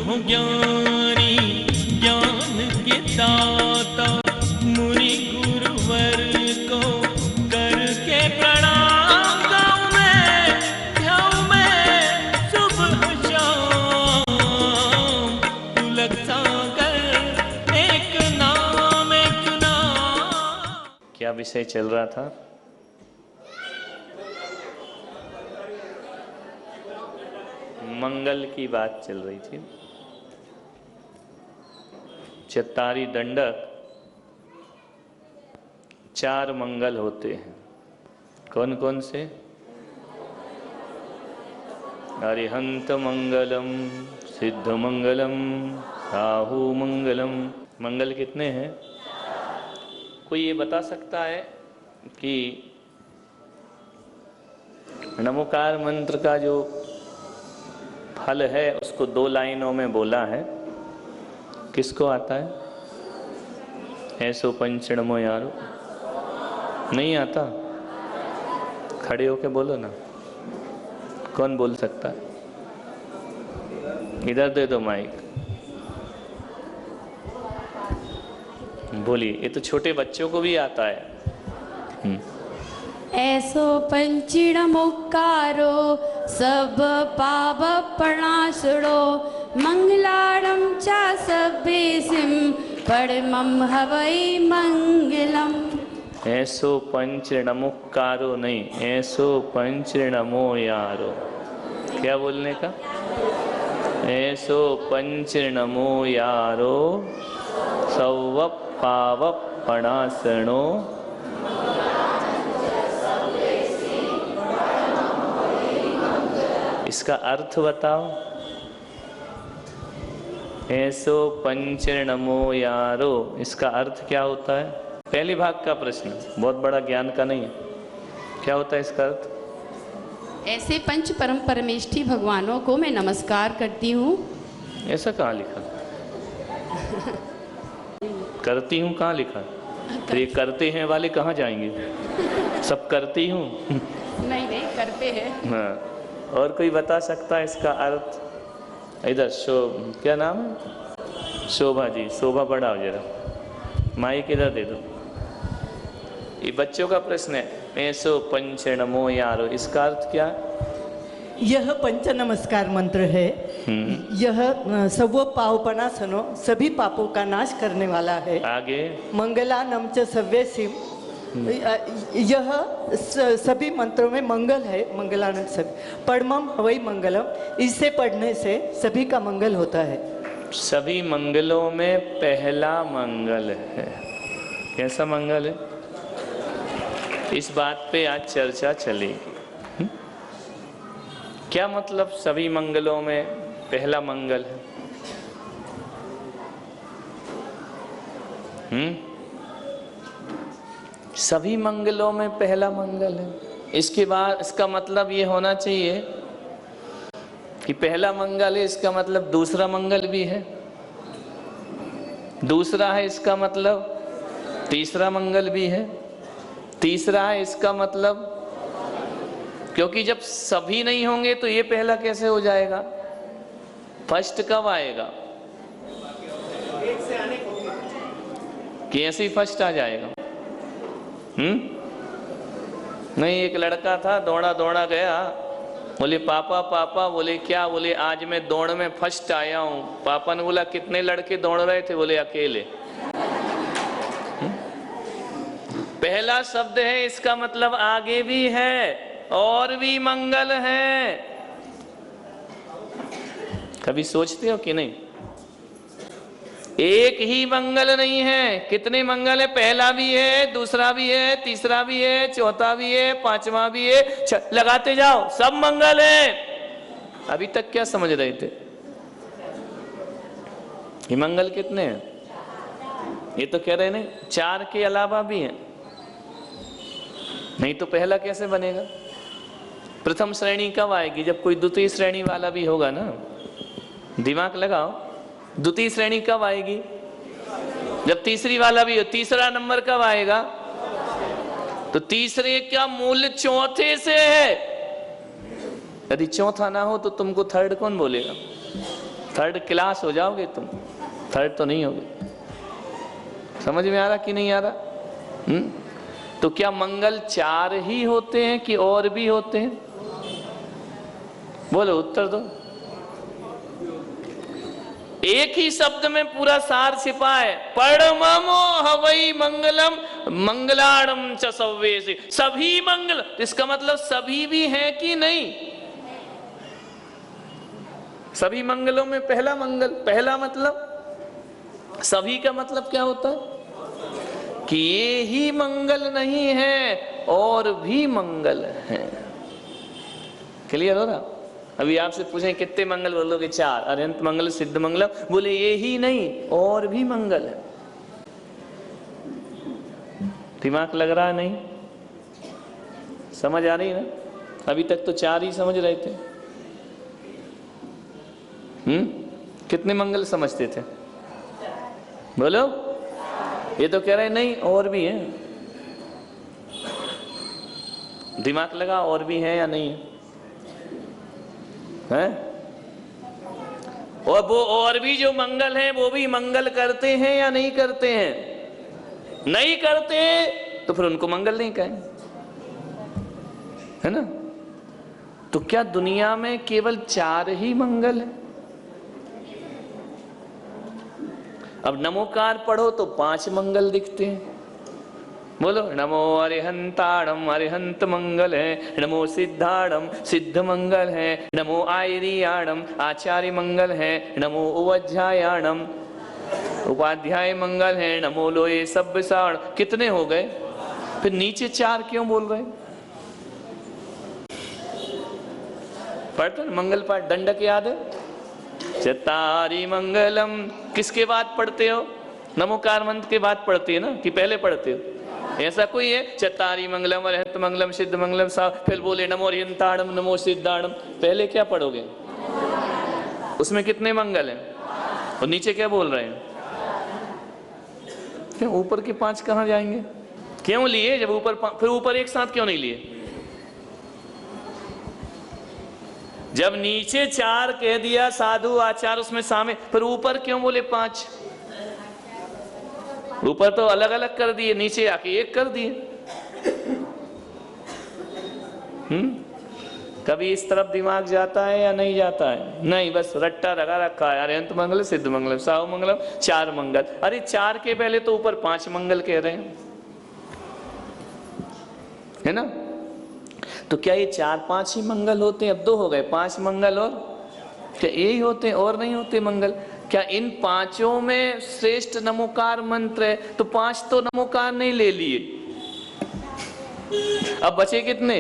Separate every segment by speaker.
Speaker 1: हो ज्ञानी ज्ञान के दाता, मुनि गुरुवर को करके प्रणाम गाऊं मैं, ध्याऊं मैं सुबह शाम। तुलक सागर एक नाम एक नाम।
Speaker 2: क्या विषय चल रहा था? मंगल की बात चल रही थी। चत्तारी दंडक, 4 मंगल होते हैं। कौन कौन से? अरिहंत मंगलम, सिद्ध मंगलम, राहु मंगलम। मंगल कितने हैं? कोई ये बता सकता है कि नमोकार मंत्र का जो फल है उसको 2 लाइनों में बोला है, किसको आता है? ऐसो पंचणमो यारो, नहीं आता? खड़े होके बोलो ना, कौन बोल सकता है? इधर दे दो माइक, बोलिए। ये तो छोटे बच्चों को भी आता है।
Speaker 3: ऐसो पंचणमुक्कारो सब पाप प्रणाशुरो, मंगलारम चा सभ्यसिम परमम हवै मंगलम।
Speaker 2: ऐसो पंचणमुक्कारो नहीं, ऐसो पंचणमो यारो। क्या बोलने का? ऐसो पंचणमो यारो सव पाव प्रणाशनो, इसका अर्थ बताओ। ऐसो पंचणमो यारो, इसका अर्थ क्या होता है? पहले भाग का प्रश्न, बहुत बड़ा ज्ञान का नहीं है। क्या होता है इसका अर्थ?
Speaker 3: ऐसे पंच परम परमेष्ठी भगवानों को मैं नमस्कार करती हूँ।
Speaker 2: ऐसा कहाँ लिखा? करती हूँ कहाँ लिखा? तो ये करते हैं वाले कहाँ जाएंगे? सब करती हूँ।
Speaker 3: नहीं नहीं, करते हैं।
Speaker 2: हाँ, और कोई बता सकता है इसका अर्थ? इधर क्या नाम है? शोभा जी, शोभा बढ़ाओ जरा, माइक इधर दे दो। ये बच्चों का प्रश्न है। ऐसो पंचणमो यारो, इसका अर्थ क्या?
Speaker 4: यह पंच नमस्कार मंत्र है। यह सर्व पावपनासनो, सभी पापों का नाश करने वाला है।
Speaker 2: आगे
Speaker 4: मंगलानम च सव्यसिम, यह सभी मंत्रों में मंगल है। मंगलानंद सभी परमम हवै मंगलम, इसे पढ़ने से सभी का मंगल होता है।
Speaker 2: सभी मंगलों में पहला मंगल है। कैसा मंगल है? इस बात पे आज चर्चा चलेगी। क्या मतलब सभी मंगलों में पहला मंगल है? सभी मंगलों में पहला मंगल है। इसके बाद इसका मतलब ये होना चाहिए कि पहला मंगल है, इसका मतलब दूसरा मंगल भी है। दूसरा है इसका मतलब तीसरा मंगल भी है। तीसरा है इसका मतलब, क्योंकि जब सभी नहीं होंगे तो ये पहला कैसे हो जाएगा? फर्स्ट कब आएगा? कि ऐसे ही फर्स्ट आ जाएगा? नहीं, एक लड़का था, दौड़ा दौड़ा गया, बोले पापा पापा, बोले क्या? बोले आज मैं दौड़ में फर्स्ट आया हूं। पापा ने बोला कितने लड़के दौड़ रहे थे? बोले अकेले। पहला शब्द है, इसका मतलब आगे भी है और भी मंगल है। कभी सोचते हो कि नहीं? एक ही मंगल नहीं है, कितने मंगल है? पहला भी है, दूसरा भी है, तीसरा भी है, चौथा भी है, पांचवा भी है, लगाते जाओ, सब मंगल है। अभी तक क्या समझ रहे थे? ये मंगल कितने हैं? ये तो कह रहे हैं 4 के अलावा भी हैं। नहीं तो पहला कैसे बनेगा? प्रथम श्रेणी कब आएगी? जब कोई द्वितीय श्रेणी वाला भी होगा ना। दिमाग लगाओ, द्वितीय श्रेणी कब आएगी? जब तीसरी वाला भी हो। तीसरा नंबर कब आएगा? तो तीसरे का मूल्य चौथे से है। यदि चौथा ना हो तो तुमको थर्ड कौन बोलेगा? थर्ड क्लास हो जाओगे तुम, थर्ड तो नहीं होगे। समझ में आ रहा कि नहीं आ रहा? तो क्या मंगल 4 ही होते हैं कि और भी होते हैं? बोलो, उत्तर दो। एक ही शब्द में पूरा सार छिपा है, परममो हवै मंगलम मंगलाणम च सव्वेसे, सभी मंगल। इसका मतलब सभी भी हैं कि नहीं? सभी मंगलों में पहला मंगल, पहला मतलब सभी का मतलब क्या होता है कि ये ही मंगल नहीं है और भी मंगल हैं। क्लियर हो रहा? अभी आपसे पूछें कितने मंगल, बोलोगे 4, अरिहंत मंगल सिद्ध मंगलम, बोले ये ही नहीं और भी मंगल है। दिमाग लग रहा है? नहीं समझ आ रही ना? अभी तक तो 4 ही समझ रहे थे। कितने मंगल समझते थे? बोलो। ये तो कह रहे नहीं और भी हैं। दिमाग लगा और भी है या नहीं है? हैं? और वो और भी जो मंगल हैं वो भी मंगल करते हैं या नहीं करते हैं? नहीं करते तो फिर उनको मंगल नहीं कहेंगे, है ना? तो क्या दुनिया में केवल 4 ही मंगल है? अब नमोकार पढ़ो तो 5 मंगल दिखते हैं। बोलो, नमो अरिहंताणम, अरिहंत मंगल है। नमो सिद्धाणम, सिद्ध मंगल है। नमो आयरियाणम, आचार्य मंगल है। नमो उपाध्यायाणम, उपाध्याय मंगल है। नमो लोये सब्बसाण। कितने हो गए? फिर नीचे 4 क्यों बोल रहे? पढ़ते मंगल पाठ, दंडक याद है? चत्तारि मंगलम किसके बाद पढ़ते हो? नमोकार मंत्र के बाद पढ़ते है ना, कि पहले पढ़ते हो? ऐसा कोई है? चत्तारि मंगलम, अरिहंत मंगलम, सिद्ध मंगलम, फिर बोले नमो अरिहंताणम, नमो सिद्धाणम, पहले क्या पढ़ोगे? उसमें कितने मंगल हैं? और नीचे क्या बोल रहे हैं? क्यों ऊपर के 5 कहां जाएंगे? क्यों लिए जब ऊपर, फिर ऊपर एक साथ क्यों नहीं लिए? जब नीचे 4 कह दिया साधु आचार उसमें शामिल, फिर ऊपर क्यों बोले 5? ऊपर तो अलग अलग कर दिए, नीचे आके एक कर दिए। कभी इस तरफ दिमाग जाता है या नहीं जाता है? नहीं, बस रट्टा लगा रखा है। अरिहंत मंगल, सिद्ध मंगल, साहु मंगलम, 4 मंगल। अरे 4 के पहले तो ऊपर 5 मंगल कह रहे हैं, है ना? तो क्या ये 4-5 ही मंगल होते हैं? अब 2 हो गए, 5 मंगल और क्या यही होते हैं और नहीं होते मंगल? क्या इन 5 में श्रेष्ठ नमोकार मंत्र है? तो 5 तो नमोकार नहीं ले लिए, अब बचे कितने?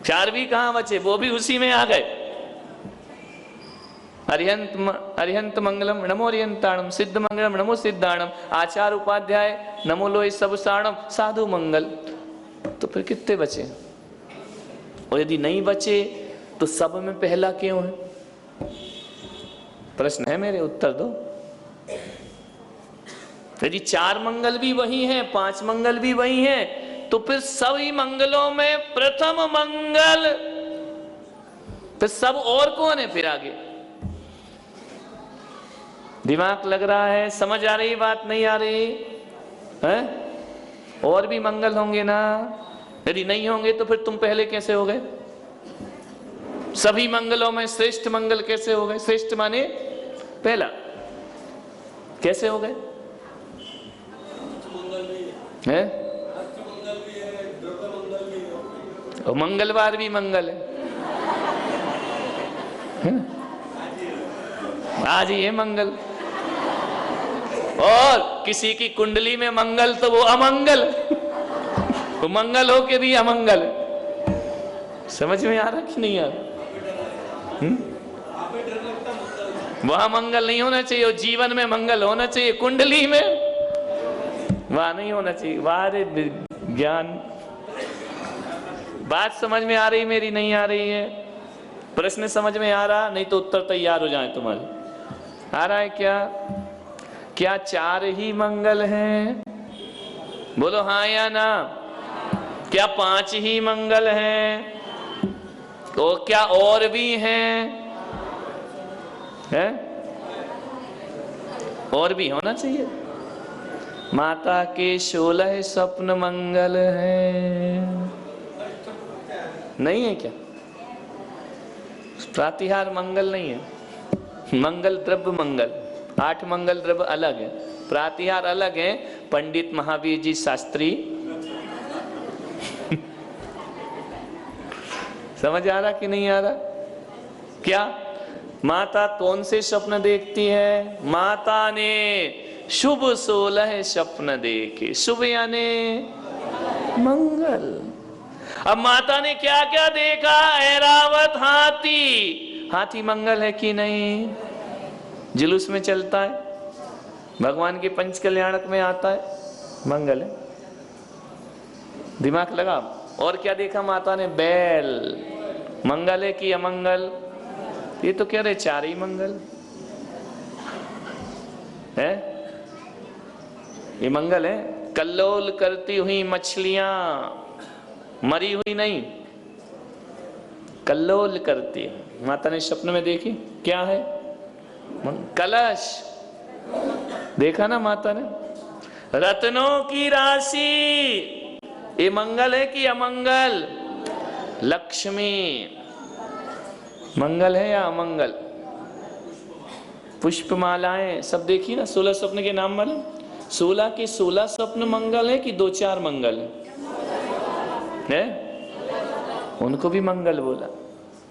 Speaker 2: 4 भी कहां बचे? वो भी उसी में आ गए। अरिहंत मंगलम, नमो अरिहंताणम, सिद्ध मंगलम, नमो सिद्धाणम, आचार उपाध्याय, नमो लोय सबसाणम, साधु मंगल। तो फिर कितने बचे? और यदि नहीं बचे तो सब में पहला क्यों है? प्रश्न है मेरे, उत्तर दो। यदि 4 मंगल भी वही हैं, 5 मंगल भी वही हैं, तो फिर सभी मंगलों में प्रथम मंगल, फिर सब और कौन है फिर आगे? दिमाग लग रहा है? समझ आ रही बात? नहीं आ रही है? और भी मंगल होंगे ना? यदि नहीं होंगे तो फिर तुम पहले कैसे हो गए? सभी मंगलों में श्रेष्ठ मंगल कैसे हो गए? श्रेष्ठ माने पहला, कैसे हो गए? है? और मंगलवार भी मंगल है, आज ही है मंगल। और किसी की कुंडली में मंगल तो वो अमंगल, वो मंगल हो के भी अमंगल। समझ में आ रहा कि नहीं आ रहा? वहां मंगल नहीं होना चाहिए, जीवन में मंगल होना चाहिए, कुंडली में वहां नहीं होना चाहिए। वहां ज्ञान, बात समझ में आ रही मेरी? नहीं आ रही है? प्रश्न समझ में आ रहा? नहीं तो उत्तर तैयार हो जाए तुम्हारे। आ रहा है क्या? क्या 4 ही मंगल हैं? बोलो हाँ या ना। क्या 5 ही मंगल हैं? तो क्या और भी हैं? है? और भी होना चाहिए। माता के 16 स्वप्न मंगल हैं, नहीं है क्या? प्रातिहार मंगल नहीं है, मंगल द्रव्य मंगल, 8 मंगल द्रव्य अलग है, प्रातिहार अलग है। पंडित महावीर जी शास्त्री समझ आ रहा कि नहीं आ रहा? क्या माता कौन से स्वप्न देखती है? माता ने शुभ 16 स्वप्न देखे। शुभ यानी मंगल। अब माता ने क्या क्या देखा? ऐरावत हाथी। हाथी मंगल है कि नहीं? जुलूस में चलता है, भगवान के पंच कल्याणक में आता है, मंगल है। दिमाग लगा। और क्या देखा माता ने? बैल। मंगल है कि अमंगल? ये तो कह रहे 4 ही मंगल है। ये मंगल है। कल्लोल करती हुई मछलियां, मरी हुई नहीं, कल्लोल करती है। माता ने स्वप्न में देखी, क्या है? कलश देखा ना माता ने? रत्नों की राशि, ये मंगल है कि अमंगल? लक्ष्मी मंगल है या अमंगल? पुष्पमालाएं सब देखी ना? 16 स्वप्न के नाम मालूम? 16 के 16 स्वप्न मंगल है कि 2-4 मंगल है? उनको भी मंगल बोला,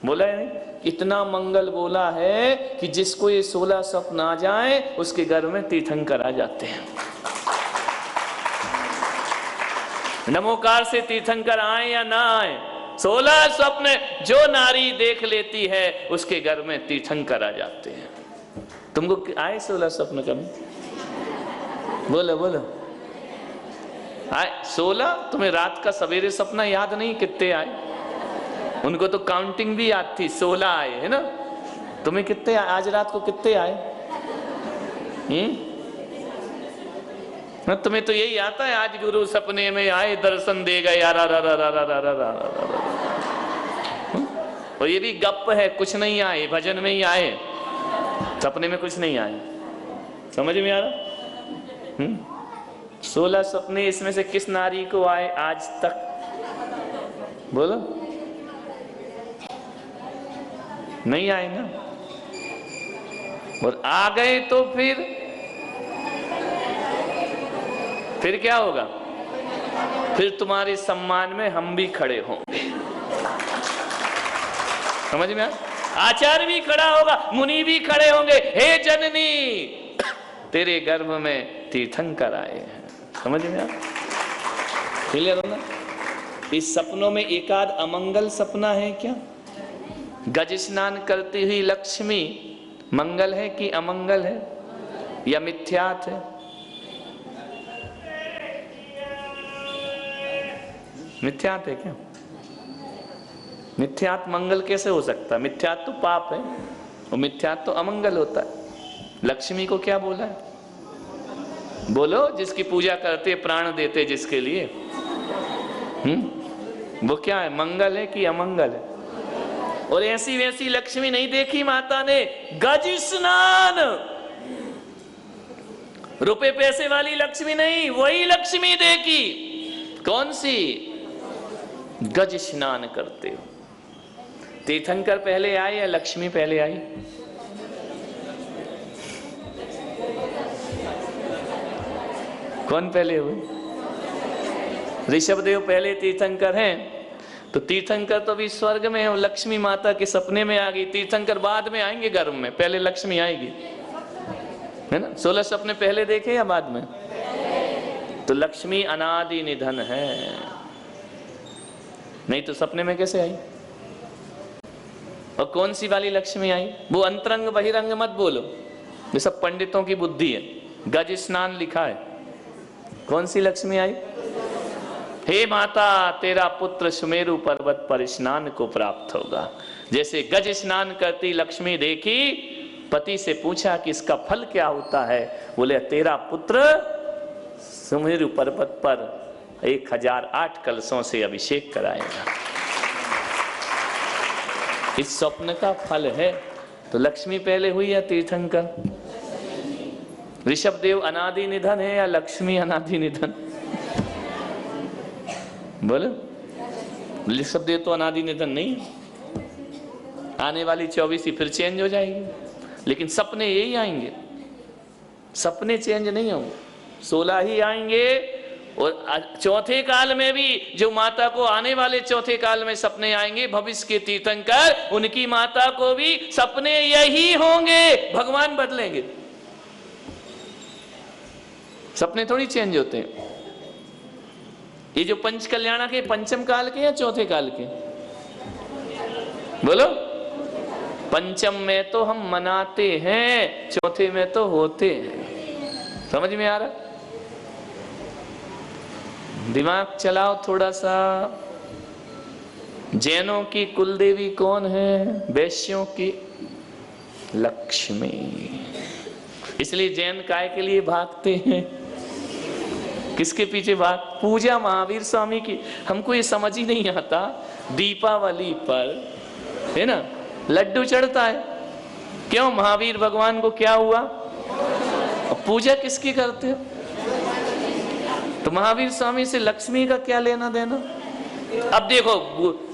Speaker 2: बोला है नहीं? इतना मंगल बोला है कि जिसको ये 16 स्वप्न आ जाए उसके घर में तीर्थंकर आ जाते हैं। नमोकार से तीर्थंकर आए या ना आए, 16 स्वप्न जो नारी देख लेती है उसके घर में तीर्थंकर आ जाते हैं। तुमको आए 16 स्वप्न कभी? बोलो बोलो, आए 16? तुम्हें रात का सवेरे सपना याद नहीं कितने आए? उनको तो काउंटिंग भी याद थी, 16 आए है ना? तुम्हें कितने आज रात को कितने आए? तुम्हें तो यही आता है, आज गुरु सपने में आए दर्शन दे गए यार। और ये भी गप है, कुछ नहीं आए, भजन में ही आए, सपने में कुछ नहीं आए। समझ में आ रहा? 16 सपने, इसमें से किस नारी को आए आज तक? बोलो, नहीं आए ना? और आ गए तो फिर क्या होगा? फिर तुम्हारे सम्मान में हम भी खड़े होंगे। समझ में आ? आचार्य भी खड़ा होगा, मुनि भी खड़े होंगे। हे जननी, तेरे गर्भ में तीर्थंकर आए हैं। समझ में आ? क्लियर हो ना? इस सपनों में एकाध अमंगल सपना है क्या? गज स्नान करती हुई लक्ष्मी मंगल है कि अमंगल है या मिथ्यात है? मिथ्यात है क्या? मिथ्यात मंगल कैसे हो सकता है? मिथ्यात तो पाप है और मिथ्यात तो अमंगल होता है। लक्ष्मी को क्या बोला है? बोलो, जिसकी पूजा करते प्राण देते जिसके लिए, वो क्या है? मंगल है कि अमंगल है? और ऐसी वैसी लक्ष्मी नहीं देखी माता ने, गज स्नान, रुपए पैसे वाली लक्ष्मी नहीं, वही लक्ष्मी देखी। कौन सी? गज स्नान करते हो। तीर्थंकर पहले आए या लक्ष्मी पहले आई? कौन पहले हुए? ऋषभदेव पहले तीर्थंकर हैं, तो तीर्थंकर तो भी स्वर्ग में है और लक्ष्मी माता के सपने में आ गई। तीर्थंकर बाद में आएंगे गर्भ में, पहले लक्ष्मी आएगी, है ना? 16 सपने पहले देखे या बाद में? तो लक्ष्मी अनादि निधन है, नहीं तो सपने में कैसे आई? और कौन सी वाली लक्ष्मी आई? वो अंतरंग बहिरंग मत बोलो, ये सब पंडितों की बुद्धि है। गज स्नान लिखा है, कौन सी लक्ष्मी आई? हे माता, तेरा पुत्र सुमेरु पर्वत पर स्नान को प्राप्त होगा। जैसे गज स्नान करती लक्ष्मी देखी, पति से पूछा कि इसका फल क्या होता है? बोले तेरा पुत्र सुमेरु पर्वत पर 1008 कलशों से अभिषेक कराएगा। इस स्वप्न का फल है। तो लक्ष्मी पहले हुई या तीर्थंकर? ऋषभ देव अनादि निधन है या लक्ष्मी अनादि निधन? बोलो। ऋषभ देव तो अनादि निधन नहीं है। आने वाली 24 ही फिर चेंज हो जाएगी, लेकिन सपने यही आएंगे, सपने चेंज नहीं होंगे, 16 ही आएंगे। और चौथे काल में भी जो माता को आने वाले चौथे काल में सपने आएंगे, भविष्य के तीर्थंकर, उनकी माता को भी सपने यही होंगे। भगवान बदलेंगे, सपने थोड़ी चेंज होते हैं। ये जो पंच कल्याणा के पंचम काल के या चौथे काल के? बोलो। पंचम में तो हम मनाते हैं, चौथे में तो होते हैं। समझ में आ रहा? दिमाग चलाओ थोड़ा सा। जैनों की कुलदेवी कौन है? वैश्यों की लक्ष्मी। इसलिए जैन काय के लिए भागते हैं? किसके पीछे भाग? पूजा महावीर स्वामी की। हमको ये समझ ही नहीं आता, दीपावली पर है ना लड्डू चढ़ता है, क्यों? महावीर भगवान को क्या हुआ? पूजा किसकी करते हो? तो महावीर स्वामी से लक्ष्मी का क्या लेना देना? अब देखो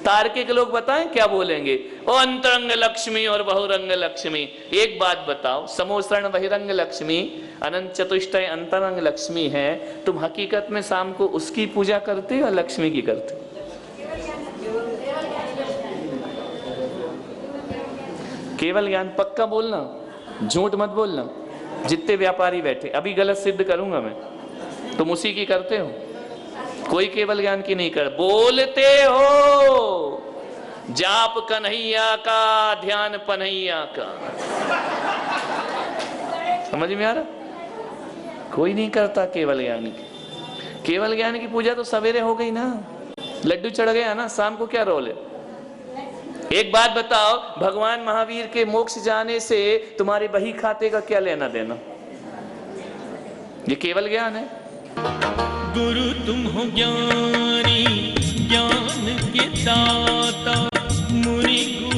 Speaker 2: तार्किक लोग बताएं क्या बोलेंगे? ओ अंतरंग लक्ष्मी और बहुरंग लक्ष्मी। एक बात बताओ, समोसरण बहिरंग लक्ष्मी, अनंत चतुष्टय अंतरंग लक्ष्मी है, तुम हकीकत में शाम को उसकी पूजा करते हो या लक्ष्मी की करते हो? केवल ज्ञान पक्का बोलना, झूठ मत बोलना। जितने व्यापारी बैठे, अभी गलत सिद्ध करूंगा मैं, तुम उसी की करते हो, कोई केवल ज्ञान की नहीं कर। बोलते हो जाप कन्हैया का, ध्यान पन्हैया का। समझ में आ रहा? कोई नहीं करता केवल ज्ञान की। केवल ज्ञान की पूजा तो सवेरे हो गई ना, लड्डू चढ़ गया ना, शाम को क्या रोल है? एक बात बताओ, भगवान महावीर के मोक्ष जाने से तुम्हारे बही खाते का क्या लेना देना? ये केवल ज्ञान है।
Speaker 1: गुरु तुम हो ज्ञानी, ज्ञान के दाता, मुनि